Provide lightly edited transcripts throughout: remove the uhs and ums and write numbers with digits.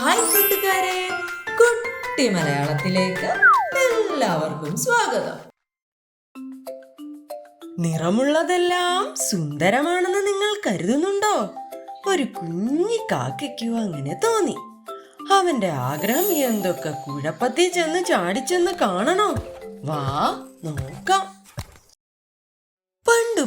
Hi കൂട്ടുകാരെ, കുട്ടി മലയാളത്തിലേക്ക് എല്ലാവർക്കും സ്വാഗതം. നിറമുള്ളതെല്ലാം സുന്ദരമാണെന്ന് നിങ്ങൾ കരുതുന്നുണ്ടോ? ഒരു കുഞ്ഞി കാക്കയ്ക്കു അങ്ങനെ തോന്നി. അവന്റെ ആഗ്രഹം എന്തൊക്കെ കുഴപ്പത്തിൽ ചെന്ന് ചാടിച്ചെന്ന് കാണണോ? വാ നോക്കാം.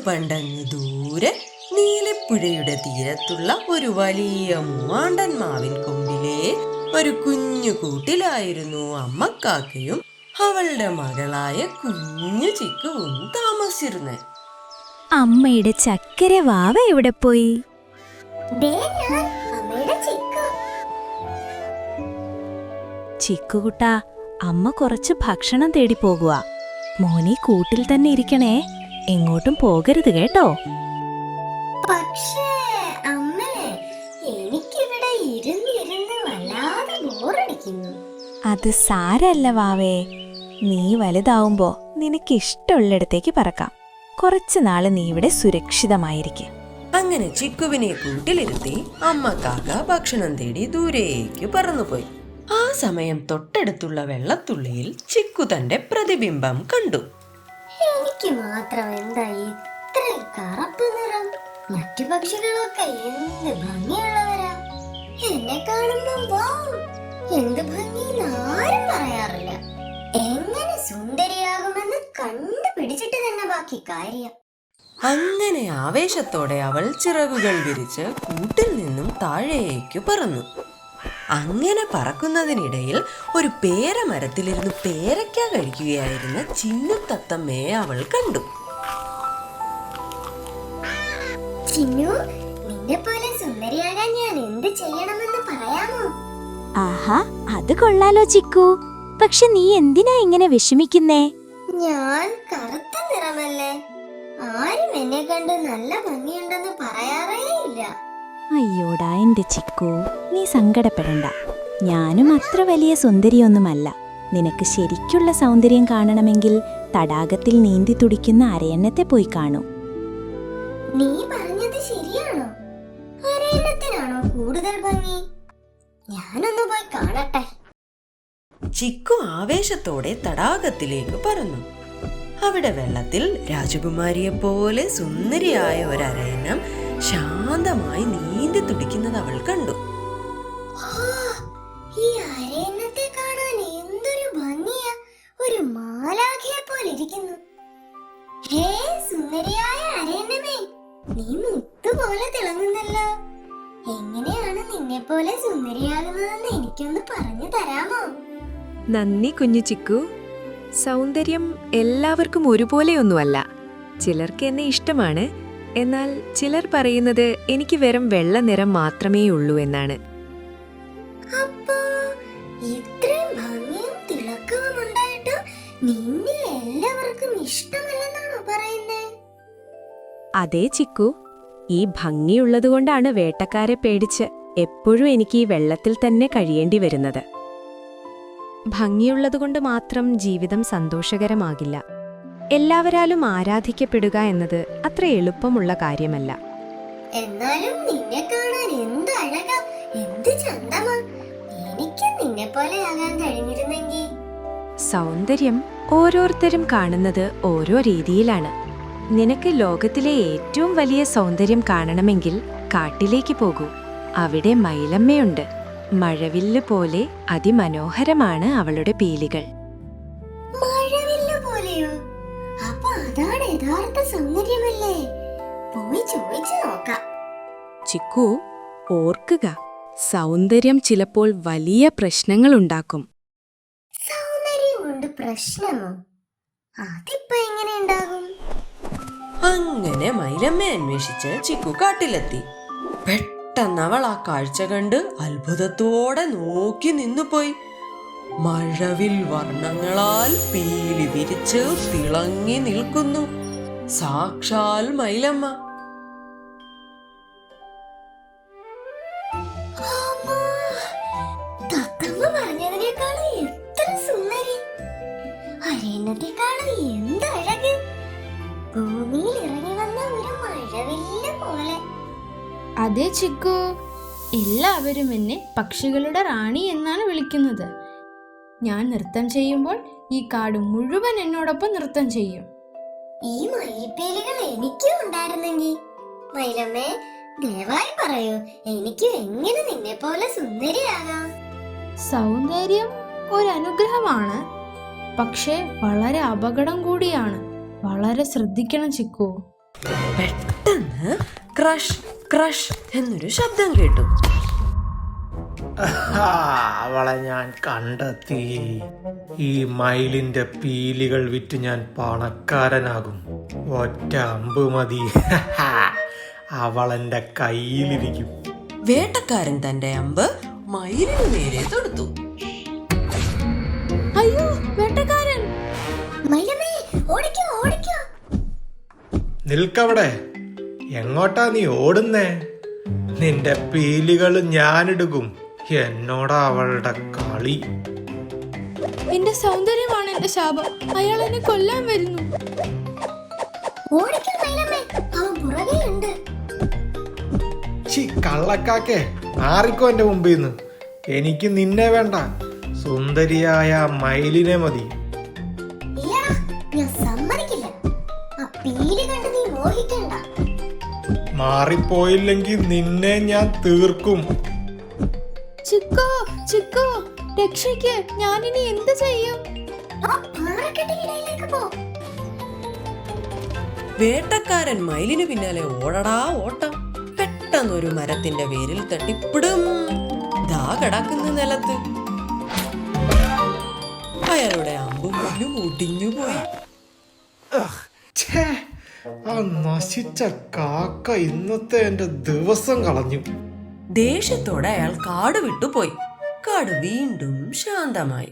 പണ്ടങ്ങ് ദൂരെ നീലപ്പുഴയുടെ തീരത്തുള്ള ഒരു വലിയ മൂവാണ്ടൻ മാവിൻ കൊമ്പിലെ ഒരു കുഞ്ഞു കൂട്ടിലായിരുന്നു അമ്മക്കാക്കയും അവളുടെ മകളായ കുഞ്ഞു ചിക്കുവും താമസിച്ചിരുന്നേ. അമ്മയുടെ ചക്കര വാവ എവിടെ പോയി? ചിക്കുകുട്ടാ, അമ്മ കുറച്ച് ഭക്ഷണം തേടി പോകുക. മോനെ കൂട്ടിൽ തന്നെ ഇരിക്കണേ, എങ്ങോട്ടും പോകരുത് കേട്ടോ. പക്ഷേ അമ്മേ, എനിക്കിവിടെ ഇരുന്നിരുന്ന് വല്ലാതെ ബോറടിക്കുന്നു. അത് സാരല്ല വാവേ, നീ വലുതാവുമ്പോ നിനക്കിഷ്ടമുള്ളിടത്തേക്ക് പറക്കാം. കുറച്ചു നാള് നീ ഇവിടെ സുരക്ഷിതമായിരിക്കും. അങ്ങനെ ചിക്കുവിനെ കൂട്ടിലിരുത്തി അമ്മക്കാക്ക ഭക്ഷണം തേടി ദൂരേക്ക് പറന്നുപോയി. ആ സമയം തൊട്ടടുത്തുള്ള വെള്ളത്തുള്ളിയിൽ ചിക്കു തന്റെ പ്രതിബിംബം കണ്ടു. എനിക്ക് മാത്രം എന്താ ഇത്ര കറുപ്പ് നിറം? മറ്റു പക്ഷികളൊക്കെ എന്ത് ഭംഗിയുള്ളവരാ. എന്നെ കാണുമ്പോ എന്ത് ഭംഗി ആരും പറയാറില്ല. എങ്ങനെ സുന്ദരിയാകുമെന്ന് കണ്ടുപിടിച്ചിട്ട് തന്നെ ബാക്കി കാര്യം. അങ്ങനെ ആവേശത്തോടെ അവൾ ചിറകുകൾ വിരിച്ച് കൂട്ടിൽ നിന്നും താഴേക്ക് പറന്നു. അങ്ങനെ പറക്കുന്നതിനിടയിൽ ഒരു പേരമരത്തിലിരുന്ന് പേരയ്ക്ക കഴിക്കുകയായിരുന്ന ചിന്നുതത്തമ്മയെ അവൾ കണ്ടു. ചിന്നു, നിന്നെ പോലെ സുന്ദരിയാകാൻ ഞാൻ എന്ത് ചെയ്യണമെന്ന് പറയാമോ? ആഹാ, അത് കൊള്ളാലോ ചിക്കു. പക്ഷെ നീ എന്തിനാ ഇങ്ങനെ വിഷമിക്കുന്നേ? ഞാൻ കറുത്ത നിറമല്ലേ, ആരും എന്നെ കണ്ട് നല്ല ഭംഗിയുണ്ടെന്ന് പറയാറേ ഇല്ല. അയ്യോടാ എന്റെ ചിക്കു, നീ സങ്കടപ്പെടണ്ട. ഞാനും അത്ര വലിയ സുന്ദരിയൊന്നുമല്ല. നിനക്ക് ശരിക്കുള്ള സൗന്ദര്യം കാണണമെങ്കിൽ തടാകത്തിൽ നീന്തി തുടിക്കുന്ന അരയന്നത്തെ പോയി കാണൂ. നീ പറഞ്ഞത് ശരിയാണോ? അരയന്നത്തിനാണോ കൂടുതൽ ഭംഗി? ഞാനൊന്ന് പോയി കാണട്ടെ. ചിക്കു ആവേശത്തോടെ തടാകത്തിലേക്ക് പറന്നു. അവിടെ വെള്ളത്തിൽ രാജകുമാരിയെ പോലെ സുന്ദരിയായ ഒരരയന്നം ശാന്തമായി നീന്തി തുടിക്കുന്നത് അവൾ കണ്ടു. ഈ അരയന്നത്തെ കാണാൻ എന്തൊരു ഭംഗിയാ! ഒരു മാലാഖയെ പോലെ ഇരിക്കുന്നു. ഹേ സുന്ദരിയായ അരയന്നമേ, നീ മുത്തുപോലെ തിളങ്ങുന്നല്ലോ. എങ്ങനെയാണ് നിന്നെ പോലെ സുന്ദരിയാകുന്നതെന്ന് എനിക്കൊന്ന് പറഞ്ഞു തരാമോ? നന്ദി കുഞ്ഞു ചിക്കു. സൗന്ദര്യം എല്ലാവർക്കും ഒരുപോലെയൊന്നുമല്ല. ചിലർക്ക് എന്നെ ഇഷ്ടമാണ്, എന്നാൽ ചിലർ പറയുന്നത് എനിക്ക് വെറും വെള്ള നിറം മാത്രമേ ഉള്ളൂ എന്നാണ്. അപ്പോ ഇത്രയും ഭംഗിയും തിളക്കവും ഉണ്ടായിട്ടും നിന്നെ എല്ലാവർക്കും ഇഷ്ടമല്ലെന്നാണോ പറയുന്നേ? അതേ ചിക്കു, ഈ ഭംഗിയുള്ളതുകൊണ്ടാണ് വേട്ടക്കാരെ പേടിച്ച് എപ്പോഴും എനിക്ക് ഈ വെള്ളത്തിൽ തന്നെ കഴിയേണ്ടി വരുന്നത്. ഭംഗിയുള്ളതുകൊണ്ട് മാത്രം ജീവിതം സന്തോഷകരമാകില്ല. എല്ലാവരാലും ആരാധിക്കപ്പെടുക എന്നത് അത്ര എളുപ്പമുള്ള കാര്യമല്ല. എന്നാലും നിന്നെ കാണാൻ എന്ത് അഴകാ, എന്ത് ചന്തമാ. എനിക്ക് നിന്നെ പോലെ ആകാൻ കഴിഞ്ഞിരുന്നെങ്കിൽ. സൗന്ദര്യം ഓരോരുത്തരും കാണുന്നത് ഓരോ രീതിയിലാണ്. നിനക്ക് ലോകത്തിലെ ഏറ്റവും വലിയ സൗന്ദര്യം കാണണമെങ്കിൽ കാട്ടിലേക്ക് പോകൂ. അവിടെ മയിലമ്മയുണ്ട്. മഴവില്ല് പോലെ അതിമനോഹരമാണ് അവളുടെ പീലികൾ. മഴവില്ല് പോലെയോ? അപ്പൊ അതാണ് യഥാർത്ഥ സൗന്ദര്യമല്ലേ? പോയി ചോദിച്ചു നോക്കാം. ചിക്കു, ഓർക്കുക, സൗന്ദര്യം ചിലപ്പോൾ വലിയ പ്രശ്നങ്ങളുണ്ടാക്കും. സൗന്ദര്യം കൊണ്ട് പ്രശ്നമോ? അതിപ്പോ എങ്ങനെ ഉണ്ടാകും? അങ്ങനെ മയിലമ്മയെ അന്വേഷിച്ച് ചിക്കു കാട്ടിലെത്തി. പെട്ടെന്ന് അവൾ ആ കാഴ്ച കണ്ട് അത്ഭുതത്തോടെ നോക്കി നിന്നുപോയി. മഴവിൽ വർണ്ണങ്ങളാൽ പീലി വിരിച്ച് തിളങ്ങി നിൽക്കുന്നു സാക്ഷാൽ മയിലമ്മ. തത്തമ്മ പറഞ്ഞതിനേക്കാളും എത്ര സുന്ദരി! അരയന്നത്തെക്കാളും എന്ത് അഴക്! ഭൂമിയിൽ ഇറങ്ങി വന്ന ഒരു മഴവില്ല് പോലെ. അതെ ചിക്കു, എല്ലാവരും എന്നെ പക്ഷികളുടെ റാണി എന്നാണ് വിളിക്കുന്നത്. ഞാൻ നൃത്തം ചെയ്യുമ്പോൾ ഈ കാട് മുഴുവൻ എന്നോടൊപ്പം നൃത്തം ചെയ്യും. ഈ മയിൽപ്പീലികൾ എനിക്കും ഉണ്ടായിരുന്നെങ്കിൽ. മയിലമ്മേ, ദയവായി പറയൂ, എനിക്ക് എങ്ങനെ നിന്നെ പോലെ സുന്ദരിയാകാം? സൗന്ദര്യം ഒരു അനുഗ്രഹമാണ്, പക്ഷേ വളരെ അപകടം കൂടിയാണ്. വളരെ ശ്രദ്ധിക്കണം ചിക്കു. പെട്ടെന്ന് ക്രഷ് ക്രഷ് എന്നൊരു ശബ്ദം കേട്ടു. അവളെ ഞാൻ കണ്ടെത്തി. ഈ മയിലിന്റെ പീലികൾ വിറ്റ് ഞാൻ പണക്കാരനാകും. ഒറ്റ അമ്പ് മതി. അവളെന്റെ കയ്യിലിരിക്കും. വേട്ടക്കാരൻ തന്റെ അമ്പ് മയിലിനു നേരെ തൊടുത്തു. അയ്യോ, വേട്ടക്കാരൻ! മയിലമ്മേ, ഓടിക്കോ ഓടിക്കോ. നിൽക്കവിടെ. എങ്ങോട്ടാ നീ ഓടുന്നേ? നിന്റെ പീലികൾ ഞാനെടുക്കും. എന്നോടാ അവളുടെ കളി. എന്റെ സൗന്ദര്യമാണ് എന്റെ ശാപം. അയാൾ എന്നെ കൊല്ലാൻ വരുന്നു. ഓടിക്കോ മയിലമ്മേ, അവൻ പുറകെയുണ്ട്. കള്ളക്കാക്കെ, മാറിക്കോ എന്റെ മുമ്പിൽ നിന്ന്. എനിക്ക് നിന്നെ വേണ്ട, സുന്ദരിയായ മയിലിനെ മതി. ഇല്ലടാ, ഞാൻ സമ്മതിക്കില്ല. ആ പീലി കണ്ട് നീ മോഹിക്കണ്ട. മാറിപ്പോയില്ലെങ്കിൽ നിന്നെ ഞാൻ തീർക്കും. ചിക്കു, ചിക്കു, രക്ഷയ്ക്ക്! ഞാനിനി എന്ത് ചെയ്യും? ആ പാറക്കെട്ടിനിടയിലേക്ക് പോ. വേട്ടക്കാരൻ മയിലിനു പിന്നാലെ ഓടടാ ഓട്ടം. പെട്ടെന്നൊരു മരത്തിന്റെ വേരിൽ തട്ടിപ്പിടും. ദാ കിടക്കുന്ന നിലത്ത്. അയാളുടെ അമ്പും മുല്ലും ഒടിഞ്ഞുപോയി. ഛേ, ആ നശിച്ച കാക്ക ഇന്നത്തെ എന്റെ ദിവസം കളഞ്ഞു. ദേഷ്യത്തോടെ അയാൾ കാട് വിട്ടുപോയി. കാട് വീണ്ടും ശാന്തമായി.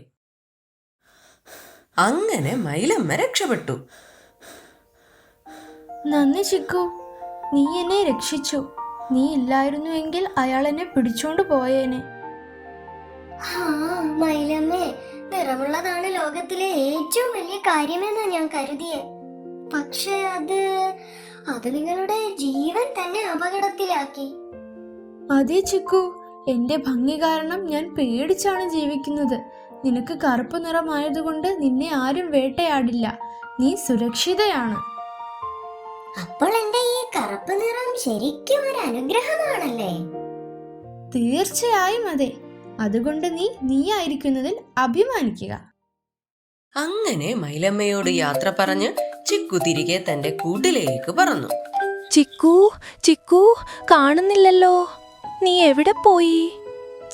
അങ്ങനെ മയിലമ്മ രക്ഷപ്പെട്ടു. നന്ദി ചിക്കു, നീ എന്നെ രക്ഷിച്ചു. നീ ഇല്ലായിരുന്നുവെങ്കിൽ അയാൾ എന്നെ പിടിച്ചോണ്ട് പോയേനെ. ആ മയിലമ്മേ, നിറമുള്ളതാണ് ലോകത്തിലെ ഏറ്റവും വലിയ കാര്യമെന്നാ ഞാൻ കരുതിയേ. പക്ഷെ അത് നിങ്ങളുടെ ജീവൻ തന്നെ അപകടത്തിലാക്കി. അതേ ചിക്കു, എന്റെ ഭംഗി കാരണം ഞാൻ പേടിച്ചാണ് ജീവിക്കുന്നത്. നിനക്ക് കറുപ്പ് നിറമായതുകൊണ്ട് നിന്നെ ആരും വേട്ടയാടില്ല. നീ സുരക്ഷിതയാണ്. അപ്പോൾ എന്റെ ഈ കറുപ്പ് നിറം ശരിക്കും ഒരു അനുഗ്രഹമാണല്ലേ? തീർച്ചയായും അതെ. അതുകൊണ്ട് നീയായിരിക്കുന്നതിൽ അഭിമാനിക്കുക. അങ്ങനെ മയിലമ്മയോട് യാത്ര പറഞ്ഞ് ചിക്കു തിരികെ തന്റെ കൂട്ടിലേക്ക് പറന്നു. ചിക്കു, ചിക്കു, കാണുന്നില്ലല്ലോ. നീ എവിടെ പോയി?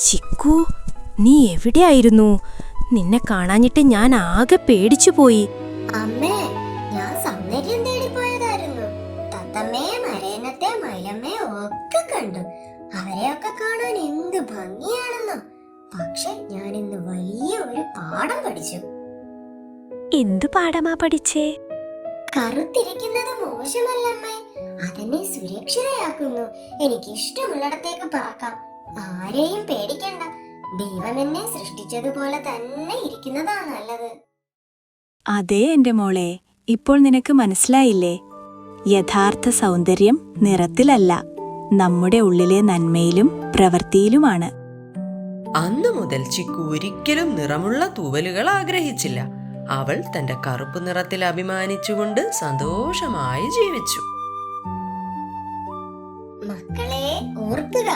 ചിക്കു, നീ എവിടെയായിരുന്നു? നിന്നെ കാണാഞ്ഞിട്ട് ഞാൻ ആകെ പേടിച്ചു പോയി. അമ്മേ, ഞാൻ സൗന്ദര്യം തേടിപ്പോയതായിരുന്നു. തത്തമ്മയെ, മരേനത്തെ, മയിലമ്മയെ ഒക്കെ കണ്ടു. അവരെയൊക്കെ കാണാൻ എന്ത് ഭംഗിയാണെന്നോ. പക്ഷെ ഞാൻ ഇന്ന് വലിയ ഒരു പാഠം പഠിച്ചു. എന്തു പാഠമാ പഠിച്ചേ? കറുത്തിരിക്കുന്നത് മോശമല്ലമ്മേ, അതെന്നെ സുരക്ഷിതയാക്കുന്നു. എനിക്ക് ഇഷ്ടമുള്ളിടത്തേക്ക് പറക്കാം. ആരെയും പേടിക്കണ്ട. ദൈവം എന്നെ സൃഷ്ടിച്ചതുപോലെ തന്നെ ഇരിക്കുന്നതാ നല്ലത്. അതേ എന്റെ മോളെ, ഇപ്പോൾ നിനക്ക് മനസ്സിലായില്ലേ? യഥാർത്ഥ സൗന്ദര്യം നിറത്തിലല്ല, നമ്മുടെ ഉള്ളിലെ നന്മയിലും പ്രവൃത്തിയിലുമാണ്. അന്നു മുതൽ ചിക്കു ഒരിക്കലും നിറമുള്ള തൂവലുകൾ ആഗ്രഹിച്ചില്ല. അവൾ തന്റെ കറുപ്പ് നിറത്തിൽ അഭിമാനിച്ചുകൊണ്ട് സന്തോഷമായി ജീവിച്ചു. മക്കളെ, ഓർക്കുക,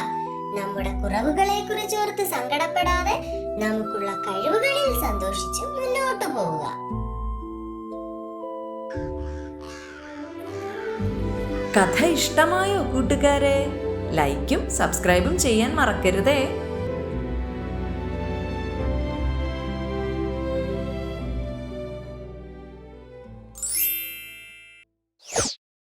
നമ്മുടെ കുറവുകളെ കുറിച്ച് ഓർത്ത് സങ്കടപ്പെടാതെ നമുക്കുള്ള കഴിവുകളിൽ സന്തോഷിച്ച് മുന്നോട്ട് പോവുക. കഥ ഇഷ്ടമായോ കൂട്ടുകാരെ? ലൈക്കും സബ്സ്ക്രൈബും ചെയ്യാൻ മറക്കരുതേ.